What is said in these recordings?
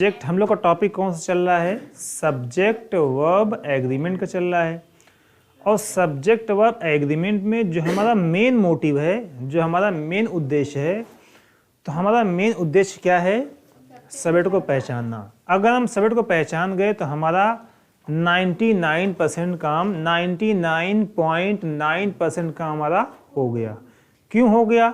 Subject हम लोग का टॉपिक कौन सा चल रहा है? सब्जेक्ट वर्ब एग्रीमेंट का चल रहा है। और सब्जेक्ट वर्ब एग्रीमेंट में जो हमारा मेन मोटिव है, जो हमारा मेन उद्देश्य है, तो हमारा मेन उद्देश्य क्या है? सब्जेक्ट को पहचानना। अगर हम सब्जेक्ट को पहचान गए तो हमारा 99% काम, 99.9% काम हमारा हो गया। क्यों हो गया?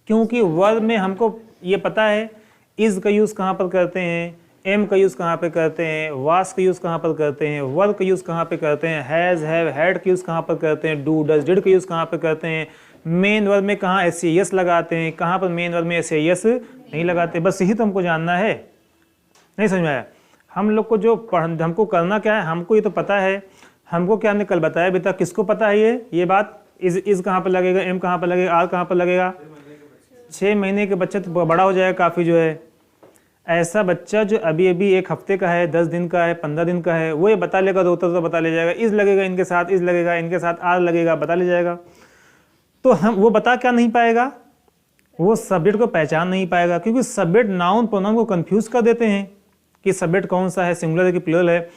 क्योंकि वर्ब में हमको ये पता है इज का यूज़ कहाँ पर करते हैं, एम का यूज़ कहाँ पे करते हैं, वास का यूज़ कहाँ पर करते हैं, वर का यूज़ कहाँ पे करते हैं, हैज़ हैव हैड का यूज़ कहाँ पर करते हैं, डू डज डिड का यूज़ कहाँ पे करते हैं, मेन वर्ब में कहाँ एस सी एस लगाते हैं, कहाँ पर मेन वर्ब में एस सी एस नहीं लगाते। बस यही तो हमको जानना है। नहीं समझ में आया? हम लोग को जो हमको करना क्या है, हमको ये तो पता है। हमको क्या हमने कल बताया बेटा, किसको पता है ये बात? इज कहाँ पर लगेगा, एम कहाँ पर लगेगा, आर कहाँ पर लगेगा? 6 महीने के बच्चा तो बड़ा हो जाएगा काफ़ी जो है। ऐसा बच्चा जो अभी अभी 1 हफ्ते का है, 10 दिन का है, 15 दिन का है, वो ये बता लेगा, रोता तो बता ले जाएगा, इज लगेगा इनके साथ, इज लगेगा इनके साथ, आर लगेगा, बता ले जाएगा। तो हम वो बता क्या नहीं पाएगा? वो सब्जेक्ट को पहचान नहीं पाएगा, क्योंकि सब्जेक्ट नाउन प्रोनाउन को कंफ्यूज कर देते हैं कि सब्जेक्ट कौन सा है, सिंगुलर है कि प्लूरल है।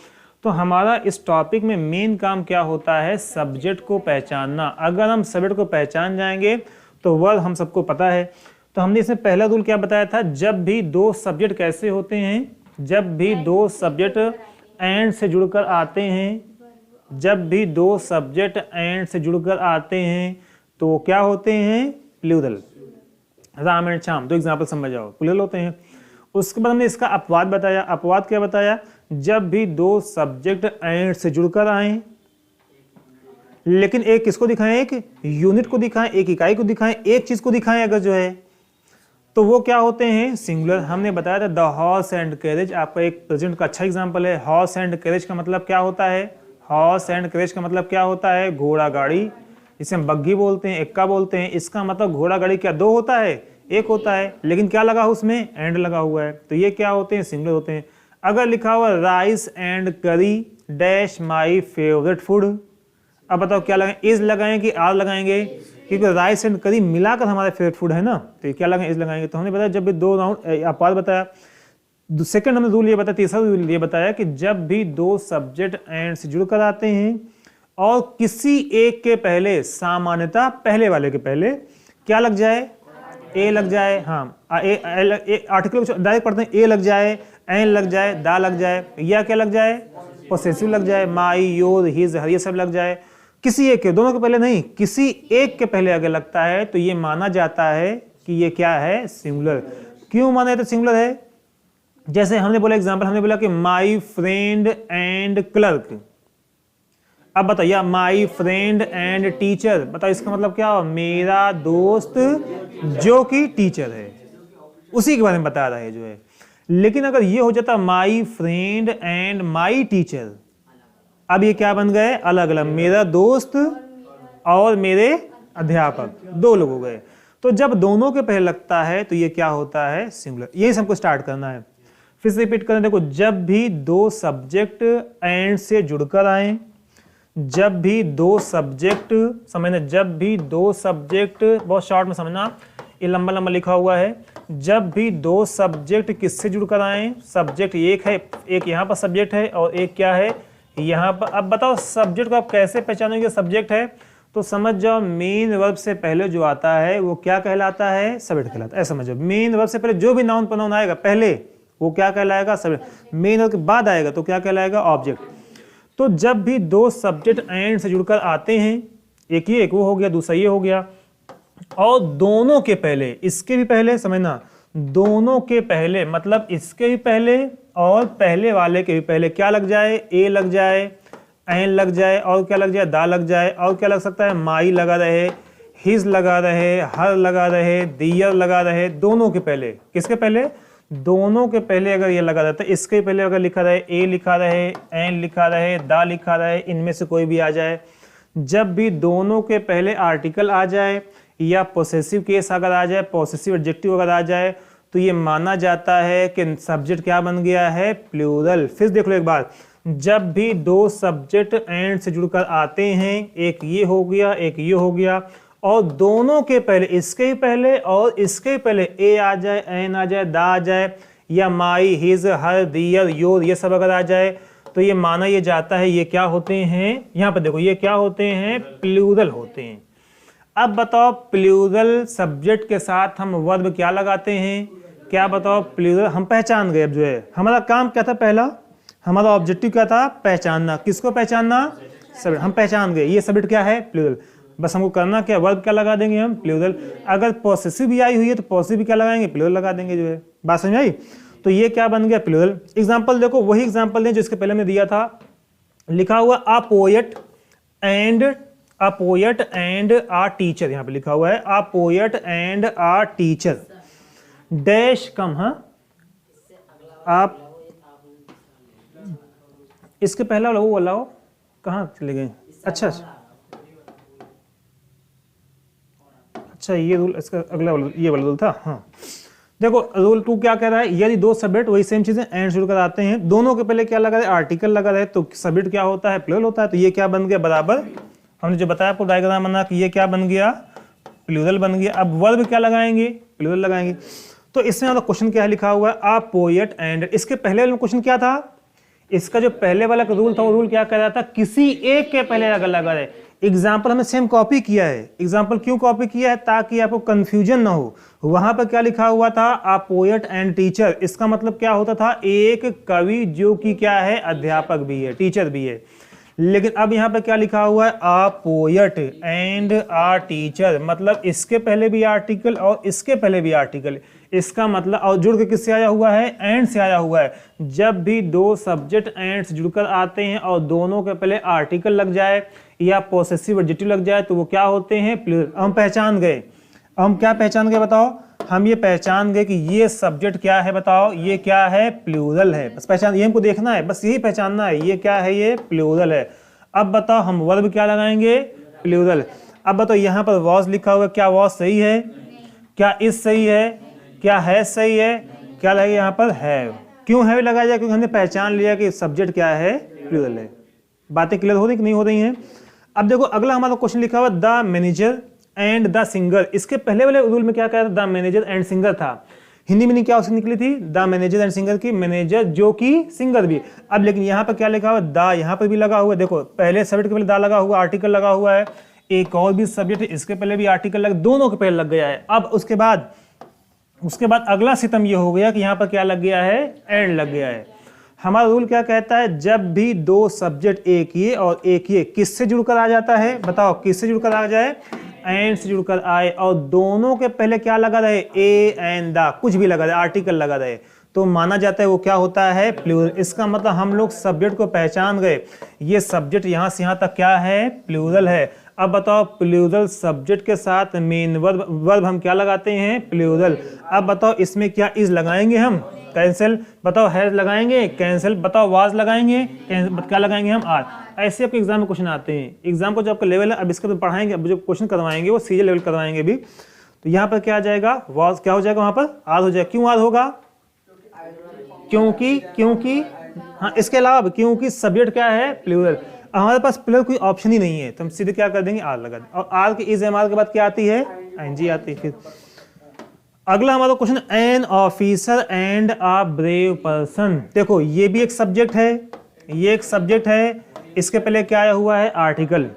तो हमारा इस टॉपिक में मेन काम क्या होता है? सब्जेक्ट को पहचानना। अगर हम सब्जेक्ट को पहचान जाएंगे तो वर्ब हम सबको पता है। तो हमने इसमें पहला रूल क्या बताया था? जब भी दो सब्जेक्ट कैसे होते हैं, जब भी दो सब्जेक्ट एंड से जुड़कर आते हैं, जब भी दो सब्जेक्ट एंड से जुड़कर आते हैं तो वो क्या होते हैं? Plural. Ram and Shyam 2 example समझ जाओ, प्लूरल होते हैं। उसके बाद हमने इसका अपवाद बताया। अपवाद क्या बताया? जब भी दो सब्जेक्ट एंड से जुड़कर आए, लेकिन एक किसको दिखाएं? एक यूनिट को दिखाएं, एक इकाई को दिखाएं, एक चीज को दिखाएं अगर जो है, तो वो क्या होते हैं? सिंगुलर। हमने बताया था द हॉर्स एंड कैरेज, आपका एक प्रेजेंट का अच्छा एग्जांपल है। हॉर्स एंड कैरेज का मतलब क्या होता है? हॉर्स एंड कैरेज का मतलब क्या होता है? घोड़ा गाड़ी, जिसे हम बग्घी बोलते हैं, एक्का बोलते हैं। इसका मतलब घोड़ा गाड़ी क्या 2 होता है? 1 होता है, लेकिन क्या लगा उसमें? एंड लगा हुआ है। तो ये क्या होते हैं? सिंगुलर होते हैं। अगर लिखा हुआ राइस एंड करी डैश माई फेवरेट फूड, अब बताओ क्या लगाएं? इज लगाएं कि आर लगाएंगे? क्योंकि राइस एंड करी मिलाकर हमारा फेवरेट फूड है ना, तो ये क्या लगाएंगे? इज लगाएंगे। तो हमने बताया जब भी 2 राउंड अपवाद बताया। सेकंड हमने रूल ये बताया, तीसरा रूल ये बताया कि जब भी 2 सब्जेक्ट एंड से जुड़कर आते हैं और किसी एक के पहले, सामान्यतः पहले वाले के पहले क्या लग जाए? ए लग जाए। हाँ, आर्टिकल डायरेक्ट पढ़ते हैं, ए लग जाए, एन लग जाए, दा लग जाए, या क्या लग जाए? पोसेसिव लग जाए, माई, योर, हिज, हर, ये सब लग जाए। किसी एक के, दोनों के पहले नहीं, किसी एक के पहले अगर लगता है तो ये माना जाता है कि ये क्या है? सिंगुलर। क्यों माना जाता है सिंगुलर है? जैसे हमने बोला एग्जांपल, हमने बोला कि माई फ्रेंड एंड क्लर्क। अब बताइए माई फ्रेंड एंड टीचर, बताओ इसका मतलब क्या हो? मेरा दोस्त जो कि टीचर है, उसी के बारे में बता रहा है जो है। लेकिन अगर ये हो जाता my friend and my teacher, अब ये क्या बन गए? अलग अलग, मेरा दोस्त और मेरे अध्यापक, 2 लोग हो गए। तो जब दोनों के पहले लगता है तो ये क्या होता है? सिंगुलर। यही हमको स्टार्ट करना है। फिर से रिपीट करना, देखो, जब भी 2 सब्जेक्ट एंड से जुड़कर आए, जब भी 2 सब्जेक्ट, समझना, जब भी 2 सब्जेक्ट, बहुत शॉर्ट में समझना, ये लंबा लंबा लिखा हुआ है। जब भी 2 सब्जेक्ट किससे जुड़कर आए? सब्जेक्ट एक है, एक यहाँ पर सब्जेक्ट है और एक क्या है? यहाँ पर। अब बताओ सब्जेक्ट को आप कैसे पहचानोगे सब्जेक्ट है? तो समझ जाओ मेन वर्ब से पहले जो आता है वो क्या कहलाता है? सब्जेक्ट कहलाता है। ऐसा समझो, मेन वर्ब से पहले जो भी नाउन प्रोनाउन आएगा पहले वो क्या कहलाएगा? सब्जेक्ट। मेन वर्ब के बाद आएगा तो क्या कहलाएगा? ऑब्जेक्ट। तो जब भी 2 सब्जेक्ट एंड से जुड़कर आते हैं, एक ये, एक वो हो गया, दूसरा ये हो गया, और दोनों के पहले, इसके भी पहले, समझना, दोनों के पहले मतलब इसके भी पहले और पहले वाले के भी पहले क्या लग जाए? ए लग जाए, एन लग जाए, और क्या लग जाए? दा लग जाए, और क्या लग सकता है? माई लगा रहे, हिज लगा रहे, हर लगा रहे, दियर लगा रहे। दोनों के पहले, किसके पहले? दोनों के पहले अगर ये लगा रहता है, इसके पहले अगर लिखा रहे, ए लिखा रहे, एन लिखा रहे, दा लिखा रहे, इनमें से कोई भी आ जाए। जब भी दोनों के पहले आर्टिकल आ जाए या पोसेसिव केस अगर आ जाए, पोसेसिव एडजेक्टिव अगर आ जाए, तो ये माना जाता है कि सब्जेक्ट क्या बन गया है? प्लूरल। फिर देख लो एक बार, जब भी 2 सब्जेक्ट एंड से जुड़कर आते हैं, एक ये हो गया, एक ये हो गया, और दोनों के पहले, इसके ही पहले और इसके ही पहले ए आ जाए, एन आ जाए, दा आ जाए, या माई, हिज, हर, दियर, योर, ये सब अगर आ जाए तो ये माना ये जाता है ये क्या होते हैं, यहाँ पर देखो ये क्या होते हैं, प्लूरल होते हैं। अब बताओ प्लूरल सब्जेक्ट के साथ हम वर्ब क्या लगाते हैं, क्या बताओ प्लूरल, हम पहचान गए। अब जो है हमारा काम क्या था, पहला हमारा ऑब्जेक्टिव क्या था, पहचानना। किसको पहचानना, सब्जेक्ट, हम पहचान गए ये सब्जेक्ट क्या है, प्लूरल। बस हमको करना क्या, वर्ब क्या लगा देंगे हम, प्लूरल। अगर पॉसेसिव भी आई हुई है तो पॉसेसिव भी क्या लगाएंगे, प्लूरल लगा देंगे। जो है बात समझ आई, तो ये क्या बन गया, प्लूरल। एग्जांपल देखो, वही एग्जांपल दें जो इसके पहले में दिया था, लिखा हुआ a poet and a teacher, यहाँ पे लिखा हुआ है a poet and a teacher dash com. हाँ आप इसके पहला वाला वो वाला हो, कहाँ चले गए, अच्छा अच्छा ये रूल, इसका अगला वाला ये वाला रूल था। हाँ देखो रूल 2 क्या कह रहा है, यदि दो सब्जेक्ट वही सेम चीजें एंड शुरू कराते हैं, दोनों के पहले क्या लगा रहे, आर्टिकल लगा रहे, तो सब्जेक्ट क्या होता है, प्लूरल होता है। तो ये क्या बन गया, बराबर हमने जो बताया आपको डायग्राम बना कि ये क्या बन गया, प्लूरल बन गया। अब वर्ब क्या लगाएंगे, प्लूरल लगाएंगे। तो इसमें मतलब क्वेश्चन क्या है लिखा हुआ है, अ पोएट एंड, इसके पहले वाला क्वेश्चन क्या था, इसका जो पहले वाला रूल था वो रूल क्या कह रहा था, किसी एक के पहले अगर लगा रहे। एग्जाम्पल हमने सेम कॉपी किया है, एग्जाम्पल क्यों कॉपी किया है, ताकि आपको कंफ्यूजन ना हो। वहां पर क्या लिखा हुआ था, अ पोएट एंड टीचर, इसका मतलब क्या होता था, एक कवि जो कि क्या है, अध्यापक भी है, टीचर भी है। लेकिन अब यहाँ पर क्या लिखा हुआ है, a poet and a teacher, मतलब इसके पहले भी आर्टिकल और इसके पहले भी आर्टिकल। इसका मतलब और जुड़ के किससे आया हुआ है, एंड से आया हुआ है। जब भी दो सब्जेक्ट एंड से जुड़कर आते हैं और दोनों के पहले आर्टिकल लग जाए या पॉसेसिव एडजेक्टिव लग जाए तो वो क्या होते हैं, प्लूरल। हम पहचान गए, हम क्या पहचान गए बताओ, हम ये पहचान गए कि ये सब्जेक्ट क्या है, बताओ ये क्या है, प्लूरल है। बस पहचान, ये हमको देखना है, बस यही पहचानना है, ये क्या है, ये प्लूरल है। अब बताओ हम वर्ब क्या लगाएंगे, प्लूरल। अब बताओ यहाँ पर वॉज लिखा हुआ है, क्या वॉज सही है, क्या इस सही है, क्या है सही है, क्या लगेगा यहाँ पर है। क्यों है लगाया जाए, क्योंकि हमने पहचान लिया कि सब्जेक्ट क्या है, प्लूरल है। बातें क्लियर हो रही कि नहीं हो रही हैं। अब देखो अगला हमारा क्वेश्चन लिखा हुआ the manager and the singer. इसके पहले वाले रूल में क्या कहा था, द मैनेजर एंड सिंगर था। हिंदी में क्या उसकी निकली थी, द मैनेजर एंड सिंगर की, मैनेजर जो कि सिंगर भी। अब लेकिन यहाँ पर क्या लिखा हुआ, द यहाँ पर भी लगा हुआ है। देखो पहले सब्जेक्ट के पहले द लगा हुआ, आर्टिकल लगा हुआ है, एक और भी सब्जेक्ट इसके पहले भी आर्टिकल लगा, दोनों के पहले लग गया है। अब उसके बाद अगला सितम ये हो गया कि यहाँ पर क्या लग गया है, एंड लग गया है। हमारा रूल क्या कहता है, जब भी दो सब्जेक्ट एक ये और एक ये किससे जुड़कर आ जाता है, बताओ किससे जुड़कर आ जाए, एंड से जुड़कर आए और दोनों के पहले क्या लगा रहे, ए एंड द, कुछ भी लगा रहे, आर्टिकल लगा रहे, तो माना जाता है वो क्या होता है, प्लूरल। इसका मतलब हम लोग सब्जेक्ट को पहचान गए, ये सब्जेक्ट यहाँ से यहाँ तक क्या है, प्लूरल है। अब बताओ प्लूरल सब्जेक्ट के साथ मेन वर्ब हम क्या लगाते हैं, प्लूरल। अब बताओ इसमें क्या इज लगाएंगे हम, कैंसिल। बताओ हैज लगाएंगे, कैंसिल। बताओ वाज लगाएंगे, क्या लगाएंगे हम, आर। ऐसे आपके एग्जाम में क्वेश्चन आते हैं। एग्जाम का जो आपका लेवल है, अब इसके तो पढ़ाएंगे, अब जो क्वेश्चन करवाएंगे वो सीजे लेवल करवाएंगे भी। तो यहाँ पर क्या आ जाएगा, वाज क्या हो जाएगा, वहां पर आर हो जाएगा। क्यों आर होगा, क्योंकि हाँ, इसके अलावा क्योंकि सब्जेक्ट क्या है, प्लूरल। हमारे पास प्लूरल कोई ऑप्शन ही नहीं है, तो हम सीधे क्या कर देंगे, आर लगा देंगे। और आर के इज एम आर के बाद क्या आती है, एनजी आती है। फिर अगला हमारा question, an officer and a brave person. देखो ये भी एक सब्जेक्ट है, ये एक सब्जेक्ट है, इसके पहले क्या आया हुआ है, आर्टिकल।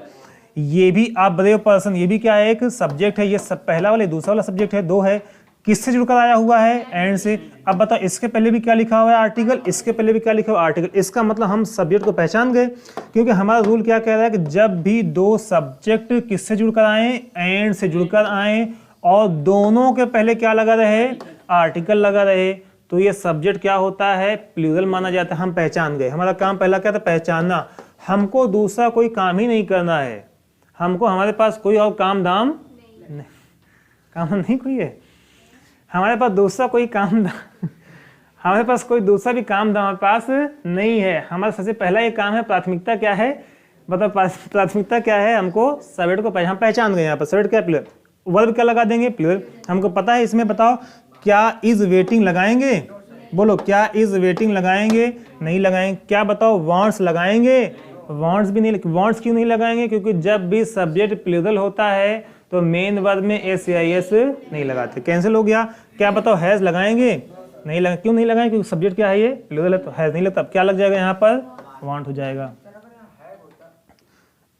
ये भी अ ब्रेव पर्सन, ये भी क्या है, एक सब्जेक्ट है। ये सब पहला वाला दूसरा वाला सब्जेक्ट है, दो है। किससे जुड़कर आया हुआ है, एंड से। अब बताओ इसके पहले भी क्या लिखा हुआ है, आर्टिकल, इसके पहले भी क्या लिखा हुआ है, आर्टिकल। इसका मतलब हम सब्जेक्ट को पहचान गए, क्योंकि हमारा रूल क्या कह रहा है कि जब भी दो सब्जेक्ट किससे जुड़कर आए, एंड से जुड़कर आए और दोनों के पहले क्या लगा रहे, आर्टिकल लगा रहे, तो ये सब्जेक्ट क्या होता है, प्लूरल माना जाता है। हम पहचान गए, हमारा काम पहला क्या था, पहचानना। हमको दूसरा कोई काम ही नहीं करना है, हमको हमारे पास कोई और काम धाम नहीं कोई है, हमारे पास दूसरा कोई काम हमारे पास कोई दूसरा भी काम हमारे पास नहीं है। हमारा सबसे पहला ये काम है, प्राथमिकता क्या है, मतलब प्राथमिकता क्या है, हमको सब्जेक्ट को हम पहचान गए। यहाँ पर सब्जेक्ट क्या, प्लूरल। वर्ब क्या लगा देंगे, प्लूरल। हमको पता है इसमें, बताओ क्या इज वेटिंग लगाएंगे, बोलो क्या इज वेटिंग लगाएंगे, नहीं लगाएंगे। क्या बताओ वांट्स लगाएंगे, वांट्स भी नहीं। वांट्स क्यों नहीं लगाएंगे, क्योंकि जब भी सब्जेक्ट प्लूरल होता है तो मेन वर्ब में एस या एस नहीं लगाते, कैंसिल हो गया। क्या बताओ हैज लगाएंगे, नहीं लगा, क्यों नहीं लगाएं? क्योंकि सब्जेक्ट क्या है, ये प्लूरल है, तो हैज नहीं लगता। क्या लग जाएगा यहाँ पर? वांट हो जाएगा।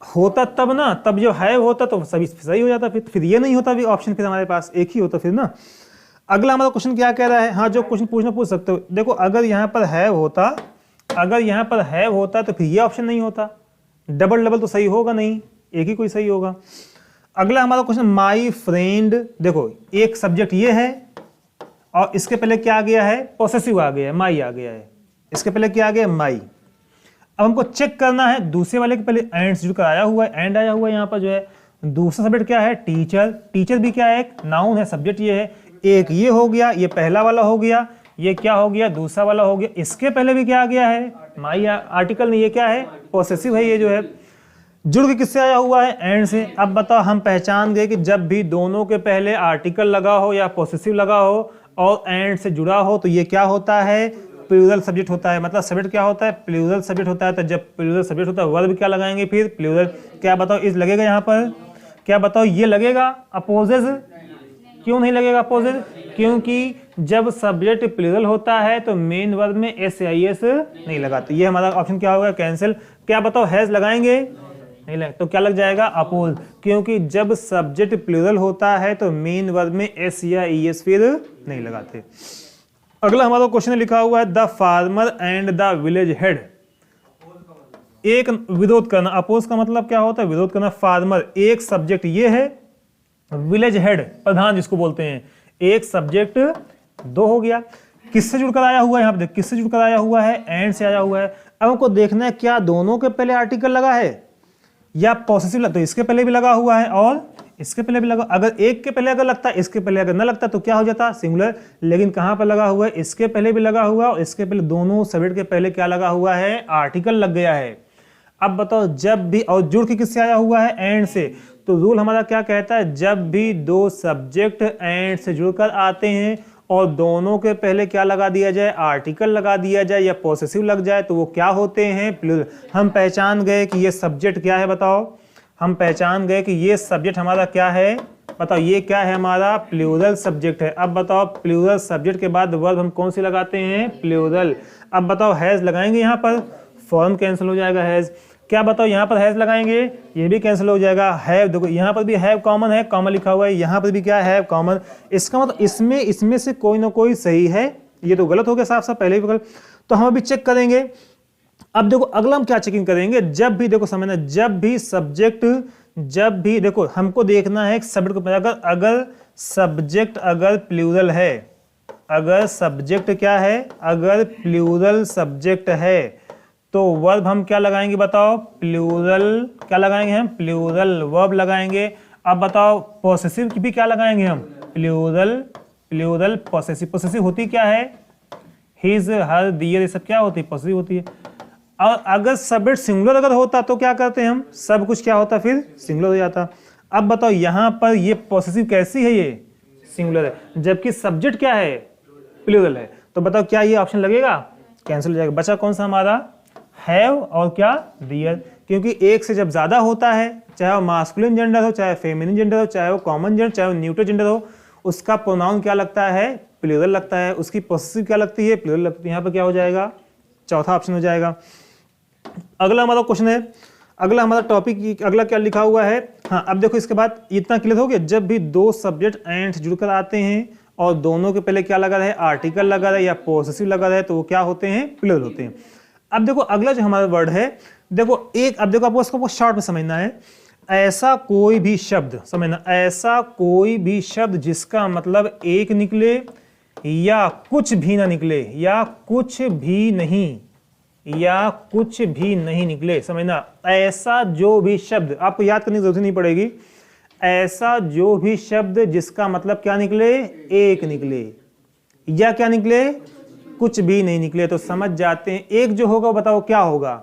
होता तब ना, तब जो है होता तो सभी सही हो जाता, फिर ये नहीं होता भी ऑप्शन, फिर हमारे पास एक ही होता फिर ना। अगला हमारा क्वेश्चन क्या कह रहा है? हाँ, जो क्वेश्चन पूछना पूछ सकते हो। देखो अगर यहाँ पर है होता, अगर यहाँ पर है होता तो फिर ये ऑप्शन नहीं होता, डबल डबल तो सही होगा नहीं, एक ही कोई सही होगा। अगला हमारा क्वेश्चन माई फ्रेंड, देखो एक सब्जेक्ट ये है और इसके पहले क्या आ गया है? पॉसेसिव आ गया है, माई आ गया है। इसके पहले क्या आ गया? माई। अब हमको चेक करना है दूसरे वाले के पहले एंड से जुड़कर आया हुआ है, एंड आया हुआ है यहाँ पर जो है। दूसरा सब्जेक्ट क्या है? टीचर। टीचर भी क्या है? एक नाउन है, सब्जेक्ट ये है। एक ये हो गया, ये पहला वाला हो गया, ये क्या हो गया? दूसरा वाला हो गया। इसके पहले भी क्या आ गया है? माई आर्टिकल नहीं, ये क्या है? पॉसेसिव है ये जो है। जुड़ के किससे आया हुआ है? एंड से। अब बताओ, हम पहचान गए कि जब भी दोनों के पहले आर्टिकल लगा हो या पॉसेसिव लगा हो और एंड से जुड़ा हो तो ये क्या होता है? प्लूरल सब्जेक्ट होता है। मतलब सब्जेक्ट क्या होता है? प्लूरल सब्जेक्ट होता है। तो जब प्लूरल सब्जेक्ट होता है वर्ब क्या लगाएंगे फिर? प्लूरल। क्या बताओ, इस लगेगा यहाँ पर? क्या बताओ, ये लगेगा अपोजेस? क्यों नहीं लगेगा अपोजेस? क्योंकि जब सब्जेक्ट प्लूरल होता है तो मेन वर्ब में एस या एस नहीं लगाते। ये हमारा ऑप्शन क्या होगा? कैंसिल। क्या बताओ, हैज लगाएंगे? नहीं लगे, तो क्या लग जाएगा? अपोज। क्योंकि जब सब्जेक्ट प्लूरल होता है तो मेन वर्ब में एस या ईएस फिर नहीं लगाते। अगला हमारा क्वेश्चन लिखा हुआ है the farmer and the village head. एक विरोध करना, अपोज का मतलब क्या होता है? विरोध करना। फार्मर एक सब्जेक्ट ये है, विलेज हेड प्रधान जिसको बोलते हैं, एक सब्जेक्ट दो हो गया। किससे जुड़कर आया हुआ है? यहाँ पे देख, किससे जुड़कर आया हुआ है? एंड से आया हुआ है। अब हमको देखना है क्या दोनों के पहले आर्टिकल लगा है या पॉसेसिव लगा? तो इसके पहले भी लगा हुआ है और इसके पहले भी लगा। अगर एक के पहले अगर लगता, इसके पहले अगर न लगता तो क्या हो जाता? सिंगुलर। लेकिन कहां पर लगा हुआ है? इसके पहले भी लगा हुआ और इसके पहले, दोनों सब्जेक्ट के पहले क्या लगा हुआ है? आर्टिकल लग गया है। अब बताओ, जब भी, और जुड़ के किससे आया हुआ है? एंड से। तो रूल हमारा क्या कहता है? जब भी दो सब्जेक्ट एंड से जुड़कर आते हैं और दोनों के पहले क्या लगा दिया जाए? आर्टिकल लगा दिया जाए या पॉसेसिव लग जाए तो वो क्या होते हैं? प्लूरल। हम पहचान गए कि ये सब्जेक्ट क्या है? बताओ, हम पहचान गए कि ये सब्जेक्ट हमारा क्या है? बताओ, ये क्या है? हमारा प्लूरल सब्जेक्ट है। अब बताओ, प्लूरल सब्जेक्ट के बाद वर्ब हम कौन सी लगाते हैं? प्लूरल। अब बताओ, हैज लगाएंगे यहाँ पर? फॉर्म कैंसिल हो जाएगा, हैज। क्या बताओ, यहाँ पर हैज लगाएंगे? ये भी कैंसिल हो जाएगा। हैव, देखो यहाँ पर भी हैव कॉमन है, कॉमन लिखा हुआ है, यहाँ पर भी क्या है? कॉमन। इसका मतलब इसमें से कोई ना कोई सही है, ये तो गलत हो गया साफ साफ, पहले भी गलत। तो हम अभी चेक करेंगे। अब देखो अगला हम क्या चेकिंग करेंगे? जब भी, देखो समझना, जब भी सब्जेक्ट, जब भी देखो हमको देखना है सब्जेक्ट को, अगर सब्जेक्ट अगर प्लूरल है, अगर सब्जेक्ट क्या है? अगर प्लूरल सब्जेक्ट है तो वर्ब हम क्या लगाएंगे? बताओ, प्लूरल क्या लगाएंगे हम? प्लूरल वर्ब लगाएंगे। अब बताओ, पॉसेसिव की भी क्या लगाएंगे हम? Plural, plural possessive. पॉसेसिव होती क्या है? हिज, हर, दियर, ये सब क्या होती है? पॉसेसिव होती है। और अगर सब्जेक्ट सिंगुलर अगर होता तो क्या करते हैं हम? सब कुछ क्या होता? फिर सिंगुलर हो जाता। अब बताओ, यहां पर ये पॉसेसिव कैसी है? ये सिंगुलर है, जबकि सब्जेक्ट क्या है? प्लूरल है। तो बताओ, क्या ये ऑप्शन लगेगा? कैंसिल हो जाएगा। बचा कौन सा हमारा? हैव और क्या? दियर। क्योंकि एक से जब ज्यादा होता है, चाहे वो मास्कुलिन जेंडर हो, चाहे फेमिनिन जेंडर हो, चाहे वो कॉमन जेंडर, चाहे वो न्यूट्रल जेंडर हो, उसका प्रोनाउन क्या लगता है? प्लूरल लगता है। उसकी पॉसेसिव क्या लगती है? प्लूरल लगती है। यहाँ पर क्या हो जाएगा? चौथा ऑप्शन हो जाएगा। अगला हमारा क्वेश्चन है, अगला हमारा टॉपिक, अगला क्या लिखा हुआ है? हाँ, अब देखो इसके बाद इतना क्लियर हो गया। जब भी दो सब्जेक्ट एंड से जुड़कर आते हैं और दोनों के पहले क्या लगा रहे? आर्टिकल लगा रहे या पॉसेसिव लगा रहे तो वो क्या होते हैं? प्लूरल होते हैं। अब देखो अगला जो हमारा वर्ड है, देखो एक, अब देखो आपको इसको शॉर्ट में समझना है। ऐसा कोई भी शब्द, समझना, ऐसा कोई भी शब्द जिसका मतलब एक निकले या कुछ भी ना निकले, या कुछ भी नहीं, या कुछ भी नहीं निकले, समझना। ऐसा जो भी शब्द, आपको याद करने की जरूरत नहीं पड़ेगी, ऐसा जो भी शब्द जिसका मतलब क्या निकले? एक निकले, या क्या निकले? कुछ भी नहीं निकले, तो समझ जाते हैं एक जो होगा बताओ क्या होगा?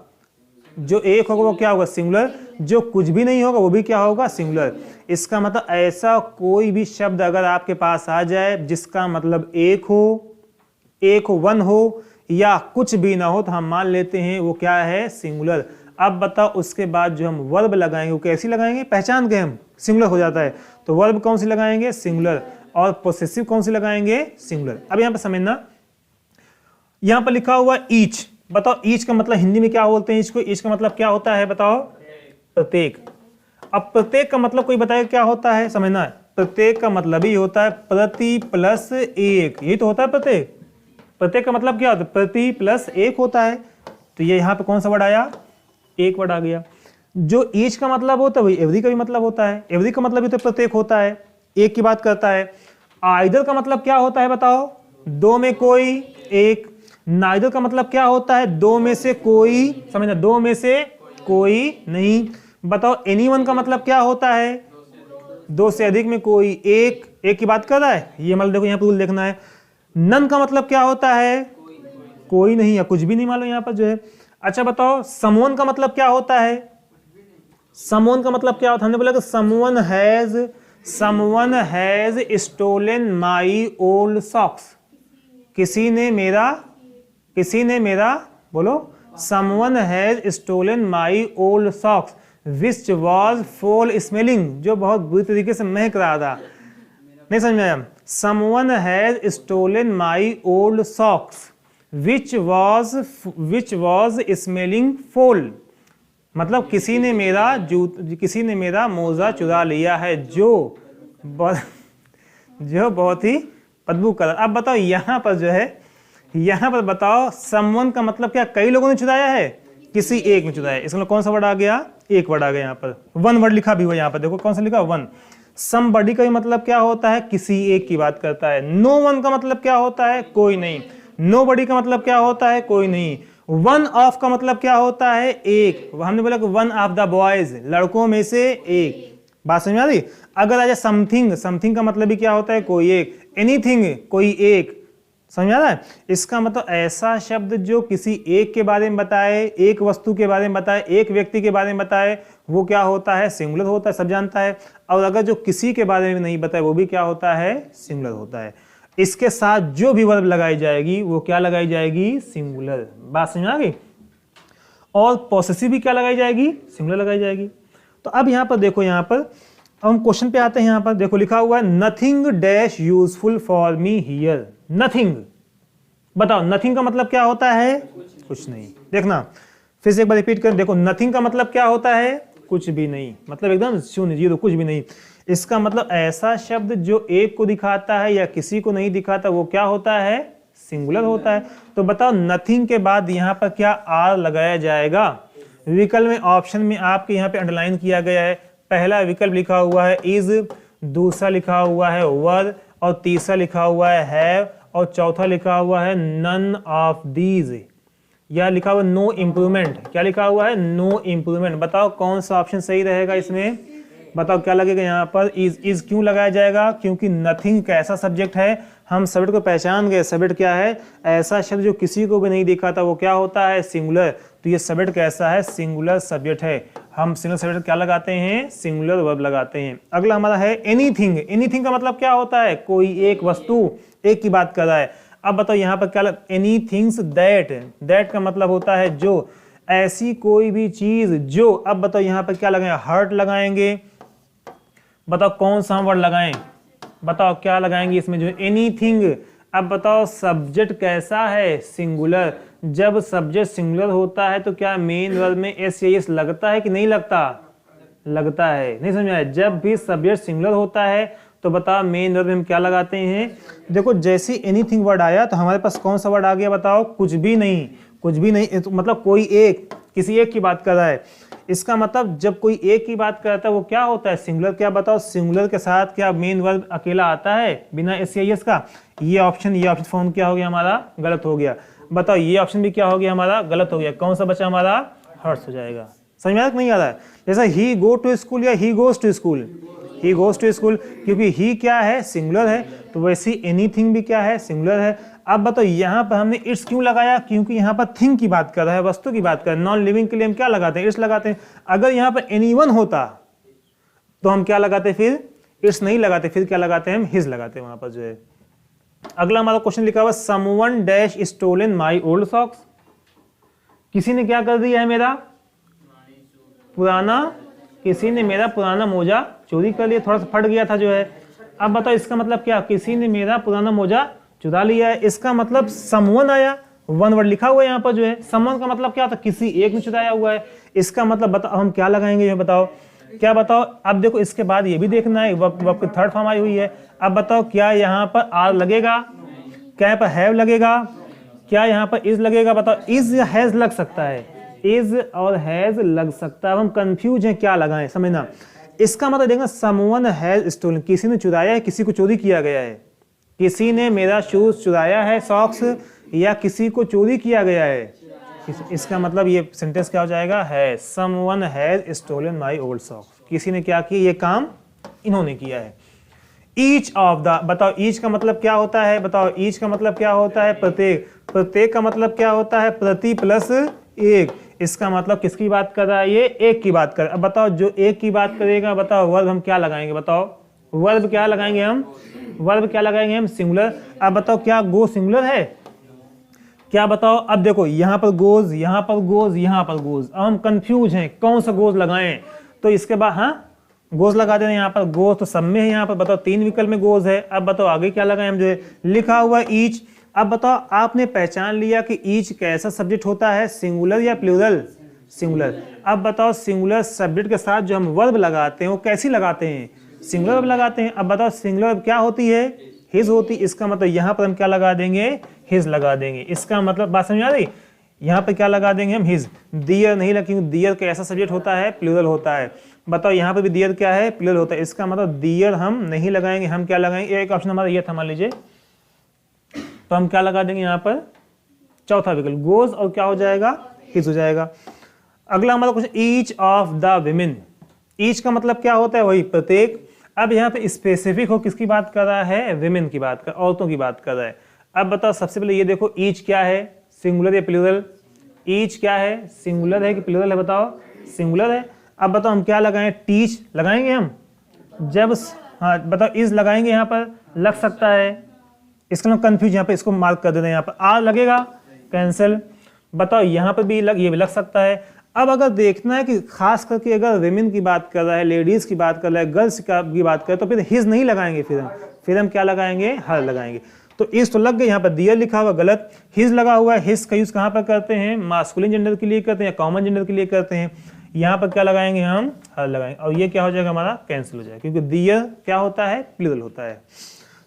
जो एक होगा वो क्या होगा? सिंगुलर। जो कुछ भी नहीं होगा वो भी क्या होगा? सिंगुलर। इसका मतलब ऐसा कोई भी शब्द अगर आपके पास आ जाए जिसका मतलब एक हो, वन हो, या कुछ भी ना हो, तो हम मान लेते हैं वो क्या है? सिंगुलर। अब बताओ उसके बाद जो हम वर्ब लगाएंगे वो कैसी लगाएंगे? पहचान गए हम, सिंगुलर हो जाता है। तो वर्ब कौन सी लगाएंगे? सिंगुलर। और पोसेसिव कौन सी लगाएंगे? सिंगुलर। अब यहाँ पर समझना, यहां पर लिखा हुआ ईच, बताओ ईच का मतलब हिंदी में क्या बोलते हैं ईच को? ईच का मतलब क्या होता है बताओ? प्रत्येक। अब प्रत्येक का मतलब कोई बताएगा क्या होता है, समझना है। प्रत्येक का मतलब ही होता है प्रति प्लस एक, यही तो होता है प्रत्येक। प्रत्येक का मतलब क्या होता है? प्रति प्लस एक होता है। तो ये यहाँ पे कौन सा वर्ड आया? एक वर्ड आ गया। जो ईच का मतलब होता है वही एवरी का भी मतलब होता है। एवरी का मतलब भी तो प्रत्येक होता है, एक की बात करता है। आइदर का मतलब क्या होता है बताओ? दो में कोई एक। नाइदर का मतलब क्या होता है? दो में से कोई, समझना, दो में से कोई नहीं। बताओ एनीवन का मतलब क्या होता है? दो से अधिक में कोई एक, एक की बात कर रहा है। ये मतलब देखो यहाँ पर रूल देखना है। नन का मतलब क्या होता है? कोई नहीं या कुछ भी नहीं, मान लो यहाँ पर जो है। अच्छा बताओ समवन का मतलब क्या होता है? समवन का मतलब क्या होता है? हमने बोला कि someone has stolen my old socks. किसी ने मेरा बोलो, someone has stolen my old socks which was foul smelling, जो बहुत बुरी तरीके से महक रहा था। नहीं समझ में आया? Someone has stolen my old socks which was smelling foul, मतलब किसी ने मेरा मोजा चुरा लिया है जो बहुत ही बदबू कर। अब बताओ यहाँ पर जो है, यहाँ पर बताओ समवन का मतलब क्या? कई लोगों ने चुराया है, किसी एक ने चुराया। इसमें कौन सा वर्ड आ गया? एक वर्ड आ गया। यहाँ पर वन वर्ड लिखा भी हुआ, यहाँ पर देखो कौन सा लिखा? वन। समबडी का मतलब क्या होता है? किसी एक की बात करता है। नो वन का मतलब क्या होता है? कोई नहीं। नो बडी का मतलब क्या होता है? कोई नहीं। वन ऑफ का मतलब क्या होता है? एक। हमने बोला कि वन ऑफ द बॉयज, लड़कों में से एक। बात समझ में आ रही? अगर आ जाए समथिंग का मतलब भी क्या होता है? कोई एक। एनीथिंग, कोई एक। समझ आ रहा है? इसका मतलब ऐसा शब्द जो किसी एक के बारे में बताए, एक वस्तु के बारे में बताए, एक व्यक्ति के बारे में बताए, वो क्या होता है? सिंगुलर होता है, सब जानता है। और अगर जो किसी के बारे में नहीं बताए वो भी क्या होता है? सिंगुलर होता है। इसके साथ जो भी वर्ब लगाई जाएगी वो क्या लगाई जाएगी? सिंगुलर। बात समझ आ गई? और पॉसेसिव भी क्या लगाई जाएगी? सिंगुलर लगाई जाएगी। तो अब यहाँ पर देखो, यहाँ पर हम क्वेश्चन पे आते हैं। यहाँ पर देखो लिखा हुआ है nothing dash useful for me here. Nothing, बताओ नथिंग का मतलब क्या होता है? कुछ नहीं। देखना फिर से एक बार रिपीट कर, देखो नथिंग का मतलब क्या होता है? कुछ भी नहीं, मतलब एकदम शून्य, जीरो, कुछ भी नहीं। इसका मतलब ऐसा शब्द जो एक को दिखाता है या किसी को नहीं दिखाता वो क्या होता है? सिंगुलर होता है। तो बताओ नथिंग के बाद यहाँ पर क्या आर लगाया जाएगा? विकल्प में, ऑप्शन में आपके यहाँ पे अंडरलाइन किया गया है। पहला विकल्प लिखा हुआ है इज, दूसरा लिखा हुआ है वर, और तीसरा लिखा हुआ है हैव, और चौथा लिखा हुआ है नन ऑफ दीज, या लिखा हुआ नो इम्प्रूवमेंट। क्या लिखा हुआ है? No improvement. बताओ कौन सा ऑप्शन सही रहेगा इसमें? बताओ क्या लगेगा यहाँ पर? इज क्यों लगाया जाएगा? क्योंकि नथिंग कैसा सब्जेक्ट है? हम सब्जेक्ट को पहचान गए। सब्जेक्ट क्या है? ऐसा शब्द जो किसी को भी नहीं दिखाता वो क्या होता है? सिंगुलर। तो ये सब्जेक्ट कैसा है? सिंगुलर सब्जेक्ट है। हम सिंगुलर सब्जेक्ट क्या लगाते हैं? सिंगुलर वर्ब लगाते हैं। अगला हमारा है एनीथिंग। एनीथिंग का मतलब क्या होता है? कोई एक वस्तु, एक की बात कर रहा है। अब बताओ यहाँ पर क्या एनीथिंग्स दैट का मतलब होता है जो, ऐसी कोई भी चीज जो। अब बताओ यहाँ पर क्या लगाएंगे? हर्ट लगाएंगे। बताओ कौन सा वर्ड लगाएं? बताओ क्या लगाएंगे इसमें जो एनीथिंग। अब बताओ सब्जेक्ट कैसा है? सिंगुलर। जब सब्जेक्ट सिंगुलर होता है तो क्या मेन वर्ब में एस या एस लगता है कि नहीं लगता? लगता है। नहीं समझ में आया? जब भी सब्जेक्ट सिंगुलर होता है तो बताओ मेन वर्ब में हम क्या लगाते हैं? देखो जैसे एनीथिंग वर्ड आया तो हमारे पास कौन सा वर्ड आ गया? बताओ कुछ भी नहीं। कुछ भी नहीं तो मतलब कोई एक, किसी एक की बात कर रहा है। इसका मतलब जब कोई एक की बात करता है वो क्या होता है? सिंगुलर। क्या बताओ सिंगुलर के साथ क्या मेन वर्ब अकेला आता है बिना एस या एस का? ये ऑप्शन फॉर्म क्या हो गया हमारा? गलत हो गया। बताओ ये ऑप्शन भी क्या हो गया हमारा? गलत हो गया। कौन सा बचा हमारा? हर्ट्स हो जाएगा। समझ में आ रहा है नहीं आ रहा है? जैसा ही गो टू स्कूल या he goes to school. He goes to school, क्योंकि ही क्या है? सिंगुलर है। तो वैसे एनीथिंग भी क्या है? सिंगुलर है। अब बताओ यहाँ पर हमने इट्स क्यों लगाया? क्योंकि यहाँ पर थिंग की बात कर रहा है, वस्तु की बात कर रहा है। नॉन लिविंग के लिए हम क्या लगाते हैं? इट्स लगाते हैं। अगर यहाँ पर एनीवन होता तो हम क्या लगाते? फिर इट्स नहीं लगाते, फिर क्या लगाते हैं? हम हिज लगाते हैं वहां पर जो है। अगला हमारा क्वेश्चन लिखा हुआ someone dash stolen my old socks. किसी ने क्या कर दिया है? मेरा पुराना, किसी ने मेरा पुराना मोजा चोरी कर लिया, थोड़ा सा फट गया था जो है। अब बताओ इसका मतलब क्या? किसी ने मेरा पुराना मोजा चुरा लिया है। इसका मतलब समवन आया, वन वर्ड लिखा हुआ है यहाँ पर जो है। समवन का मतलब क्या होता है, किसी एक ने चुराया हुआ है। इसका मतलब बताओ हम क्या लगाएंगे, ये बताओ क्या, बताओ। अब देखो इसके बाद ये भी देखना है, वर्ब की थर्ड फॉर्म आई हुई है। अब बताओ क्या यहाँ पर आर लगेगा, क्या यहाँ पर हैव लगेगा, क्या यहाँ पर इज लगेगा, बताओ। इज या हैज लग सकता है, इज और हैज लग सकता है। हम कंफ्यूज हैं क्या लगाएं, समझना। इसका मतलब देखना, समवन हैज स्टोलन, किसी ने चुराया है, किसी को चोरी किया गया है। किसी ने मेरा शूज चुराया है, सॉक्स, या किसी को चोरी किया गया है। इसका मतलब ये सेंटेंस क्या हो जाएगा, है someone has stolen my old socks. किसी ने क्या किया, ये काम इन्होंने किया है। ईच ऑफ द, बताओ ईच का मतलब क्या होता है, बताओ ईच का मतलब क्या होता है, प्रत्येक। प्रत्येक का मतलब क्या होता है, प्रति प्लस एक। इसका मतलब किसकी बात कर रहा है, ये एक की बात कर। अब बताओ जो एक की बात करेगा, बताओ वर्ब हम क्या लगाएंगे, बताओ वर्ब क्या लगाएंगे हम, वर्ब क्या लगाएंगे हम, सिंगुलर। अब बताओ क्या गो सिंगुलर है, क्या बताओ। अब देखो यहाँ पर गोज, यहाँ पर गोज, यहाँ पर गोज। अब हम कंफ्यूज हैं कौन सा गोज लगाएं, तो इसके बाद हाँ गोज लगा देना। यहाँ पर गोज तो सब में है, यहाँ पर बताओ 3 विकल्प में गोज है। अब बताओ आगे क्या लगाएं हम, जो है लिखा हुआ ईच। अब बताओ आपने पहचान लिया कि ईच कैसा सब्जेक्ट होता है, सिंगुलर या प्लूरल, सिंगुलर। अब बताओ सिंगुलर सब्जेक्ट के साथ जो हम वर्ब लगाते हैं वो कैसी लगाते हैं, सिंगुलर वर्ब लगाते हैं। अब बताओ सिंगुलर वर्ब क्या होती है, हिज होती। इसका मतलब यहाँ पर हम क्या लगा देंगे, हिज लगा देंगे। इसका मतलब बात समझ आ रही, यहाँ पर क्या लगा देंगे हम, हिज। दियर नहीं लगे, क्योंकि दियर कैसा सब्जेक्ट होता है, प्लूरल होता है। बताओ यहाँ पर भी दियर क्या है, प्लूरल होता है। इसका मतलब दियर हम नहीं लगाएंगे, हम क्या लगाएंगे, एक ऑप्शन हमारा ये था मान लीजिए, तो हम क्या लगा देंगे यहाँ पर चौथा विकल्प गोज, और क्या हो जाएगा, हिज हो जाएगा। अगला हमारा question, each of the women. Each का मतलब क्या होता है, वही प्रत्येक। अब यहाँ पे स्पेसिफिक हो किसकी बात कर रहा है, विमेन की बात कर, औरतों की बात कर रहा है। अब बताओ सबसे पहले ये देखो ईच क्या है, सिंगुलर या प्लूरल। ईच क्या है, सिंगुलर है कि प्लूरल है, बताओ सिंगुलर है। अब बताओ हम क्या लगाएं, टीच लगाएंगे हम, जब हाँ बताओ इज लगाएंगे, यहाँ पर लग सकता है। इसका नाम कंफ्यूज, यहाँ पे इसको मार्क कर देना, यहाँ पर आर लगेगा, कैंसिल। बताओ यहाँ पर भी ये भी लग सकता है। अब अगर देखना है कि खास करके अगर विमेन की बात कर रहा है, लेडीज की बात कर रहा है, गर्ल्स की बात कर, तो फिर हिज नहीं लगाएंगे, फिर हम क्या लगाएंगे, हर लगाएंगे। तो इस तो लग गए, यहाँ पर दियर लिखा हुआ गलत, हिज लगा हुआ है। हिज का यूज कहाँ पर करते हैं, मास्कुलिन जेंडर के लिए करते हैं या कॉमन जेंडर के लिए करते हैं। यहाँ पर क्या लगाएंगे हम, हर लगाएंगे, और ये क्या हो जाएगा हमारा, कैंसिल हो जाएगा, क्योंकि दियर क्या होता है, प्लूरल होता है।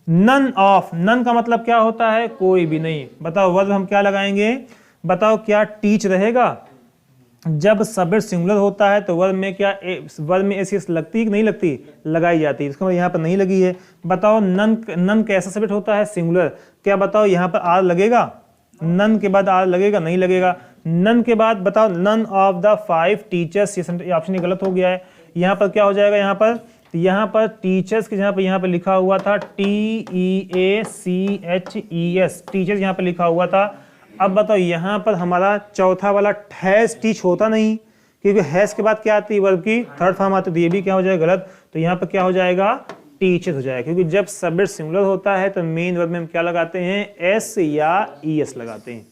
नन ऑफ, नन का मतलब क्या होता है, कोई भी नहीं। बताओ वर्ब हम क्या लगाएंगे, बताओ क्या टीच रहेगा। जब सब्जेक्ट सिंगुलर होता है तो वर्ब में क्या, वर्ब में ऐसी लगती कि नहीं लगती, लगाई जाती है। इसका मतलब यहाँ पर नहीं लगी है। बताओ नन, नन कैसा सब्जेक्ट होता है, सिंगुलर। क्या बताओ यहाँ पर आर लगेगा, नन के बाद आर लगेगा, नहीं लगेगा। नन के बाद बताओ नन ऑफ द 5 टीचर्स, ये ऑप्शन गलत हो गया है। यहाँ पर क्या हो जाएगा, यहाँ पर टीचर्स के यहाँ पर लिखा हुआ था TEACHES, टीचर्स यहाँ पर लिखा हुआ था। अब बताओ यहाँ पर हमारा चौथा वाला हैज टीच होता नहीं, क्योंकि हैज के बाद क्या आती है, वर्ब की थर्ड फॉर्म आती है, तो ये भी क्या हो जाएगा गलत। तो यहाँ पर क्या हो जाएगा, टीचर्स हो जाएगा, क्योंकि जब सब्जेक्ट सिंगुलर होता है तो मेन वर्ब में हम क्या लगाते हैं, एस या ES लगाते हैं।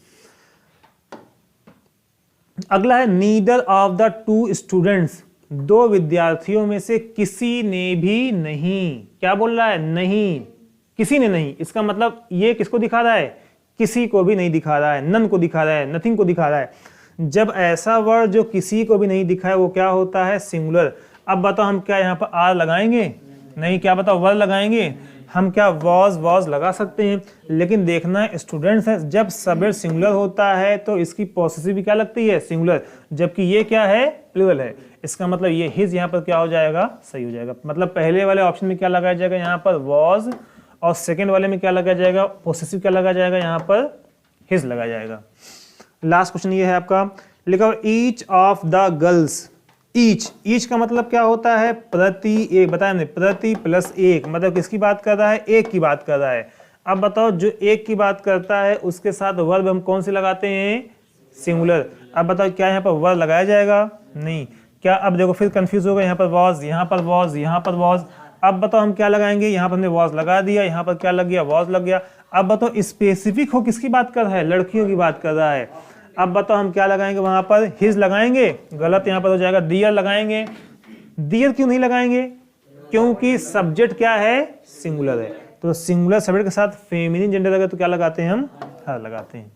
अगला है नीदर ऑफ द 2 स्टूडेंट्स, 2 विद्यार्थियों में से किसी ने भी नहीं। क्या बोल रहा है, नहीं, किसी ने नहीं। इसका मतलब ये किसको दिखा रहा है, किसी को भी नहीं दिखा रहा है, नन को दिखा रहा है, नथिंग को दिखा रहा है। जब ऐसा वर्ड जो किसी को भी नहीं दिखा है वो क्या होता है, सिंगुलर। अब बताओ हम क्या यहाँ पर आर लगाएंगे, नहीं, क्या बताओ वर्ड लगाएंगे हम, क्या वॉज लगा सकते हैं। लेकिन देखना है स्टूडेंट्स है, जब सब्जेक्ट सिंगुलर होता है तो इसकी पॉसेसिव भी क्या लगती है, सिंगुलर, जबकि ये क्या है, प्लूरल है। इसका मतलब ये हिज यहाँ पर क्या हो जाएगा, सही हो जाएगा। मतलब पहले वाले ऑप्शन में क्या लगाया जाएगा, यहाँ पर वॉज, और सेकंड वाले में क्या लगाया जाएगा, पॉसेसिव क्या लगाया जाएगा, यहाँ पर हिज लगाया जाएगा। लास्ट क्वेश्चन ये है आपका, लिखा each of the girls. Each का मतलब क्या होता है, प्रति एक, बताया हमने, प्रति प्लस एक, मतलब किसकी बात कर रहा है, एक की बात कर रहा है। अब बताओ जो एक की बात करता है उसके साथ वर्ब हम कौन से लगाते हैं, सिंगुलर। अब बताओ क्या यहाँ पर वर्ब लगाया जाएगा, नहीं। क्या, अब देखो फिर कंफ्यूज हो गए, यहाँ पर वॉज, यहाँ पर वॉज, यहाँ पर वॉज। अब बताओ हम क्या लगाएंगे, यहाँ पर हमने वॉज लगा दिया, यहाँ पर क्या लग गया, वॉज लग गया। अब बताओ स्पेसिफिक हो किसकी बात कर रहा है, लड़कियों की बात कर रहा है। अब बताओ हम क्या लगाएंगे, वहां पर हिज लगाएंगे, गलत यहाँ पर हो जाएगा, दियर लगाएंगे। दियर क्यों नहीं लगाएंगे, क्योंकि सब्जेक्ट क्या है, सिंगुलर है। तो सिंगुलर सब्जेक्ट के साथ फेमिनिन जेंडर लगे तो क्या लगाते हैं हम, हर लगाते हैं।